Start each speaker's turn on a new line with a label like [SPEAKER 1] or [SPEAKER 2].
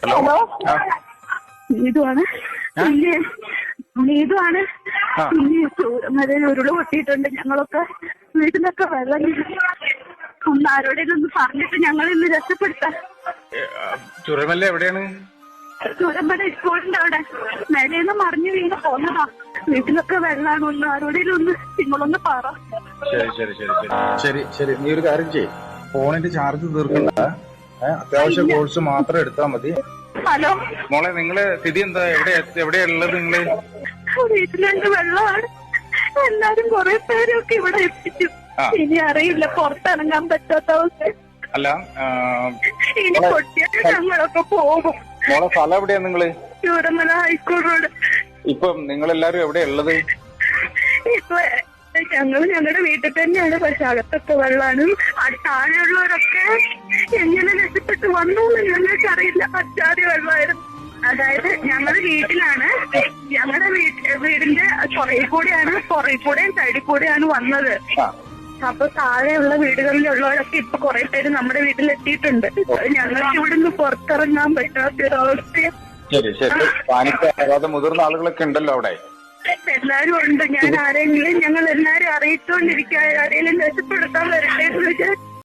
[SPEAKER 1] Hello, നീതുവാണ്. നീതുവാണ്. ഉരുള് പൊട്ടിയിട്ടുണ്ട്. ഞങ്ങളൊക്കെ വീട്ടിലൊക്കെ വെള്ളം ഒന്ന് ആരോടേലും ഒന്ന് പറഞ്ഞിട്ട് ഞങ്ങൾ ഇന്ന് രക്ഷപ്പെടുത്താം.
[SPEAKER 2] ചുരമല്ല എവിടെയാണ്?
[SPEAKER 1] ചുരമ്പല സ്കൂളിന്റെ അവിടെ മേലേന്ന് മറിഞ്ഞു വീണ് പോന്നതാ. വീട്ടിലൊക്കെ വെള്ളമാണ്. ഒന്ന് ആരോടേലും ഒന്ന് നിങ്ങളൊന്ന് പറ.
[SPEAKER 2] ശരി ശരി ശരി ശരി ശരി ശരി നീ ഒരു കാര്യം ചെയ്യ്, ഫോണിന്റെ ചാർജ് തീർക്കണ്ട. അത്യാവശ്യ കോഴ്സ് മാത്രം എടുത്താൽ മതി.
[SPEAKER 1] ഹലോ
[SPEAKER 2] മോളെ, നിങ്ങള് സ്ഥിതി എന്താ? എവിടെയാ ഉള്ളത് നിങ്ങള്?
[SPEAKER 1] വീട്ടിലുണ്ട്, വെള്ളമാണ്. എല്ലാരും കുറെ പേരൊക്കെ ഇവിടെ എത്തിച്ചു. ഇനി അറിയില്ല, പുറത്തിറങ്ങാൻ പറ്റാത്ത അവസ്ഥ.
[SPEAKER 2] അല്ല,
[SPEAKER 1] ഇനി പൊട്ടിയാൽ ഞങ്ങളൊക്കെ പോകും.
[SPEAKER 2] മോളെ സ്ഥലം എവിടെയാ നിങ്ങള്?
[SPEAKER 1] Chooramala high school road.
[SPEAKER 2] ഇപ്പം നിങ്ങളെല്ലാരും എവിടെയാ ഉള്ളത്?
[SPEAKER 1] ഇപ്പൊ ഞങ്ങളുടെ വീട്ടിൽ തന്നെയാണ്. പക്ഷെ അകത്തൊക്കെ വെള്ളമാണ്. താഴെയുള്ളവരൊക്കെ എങ്ങനെ രക്ഷപ്പെട്ട് വന്നു ഞങ്ങൾക്ക് അറിയില്ല. അച്ചാരി വെള്ളമായിരുന്നു. അതായത് ഞങ്ങളുടെ വീട്ടിലാണ്. ഞങ്ങളുടെ വീടിന്റെ പുറകിൽ കൂടെയും സൈഡിൽ കൂടെയാണ് വന്നത്. അപ്പൊ താഴെയുള്ള വീടുകളിലുള്ളവരൊക്കെ ഇപ്പൊ കുറെ പേര് നമ്മുടെ വീട്ടിലെത്തിയിട്ടുണ്ട്. ഞങ്ങൾക്ക് ഇവിടുന്ന് പുറത്തിറങ്ങാൻ പറ്റാത്തൊരവസ്ഥയാണ്.
[SPEAKER 2] ശരി ശരി. പാനിക്കാതെ മുതിർന്ന ആളുകളൊക്കെ ഉണ്ടല്ലോ അവിടെ?
[SPEAKER 1] എല്ലാരും ഉണ്ട്. ഞങ്ങൾ എല്ലാരും അറിയിച്ചുകൊണ്ടിരിക്കുക. ആരെങ്കിലും രക്ഷപ്പെടുത്താൻ വരട്ടെ എന്ന് വിചാരിച്ചു.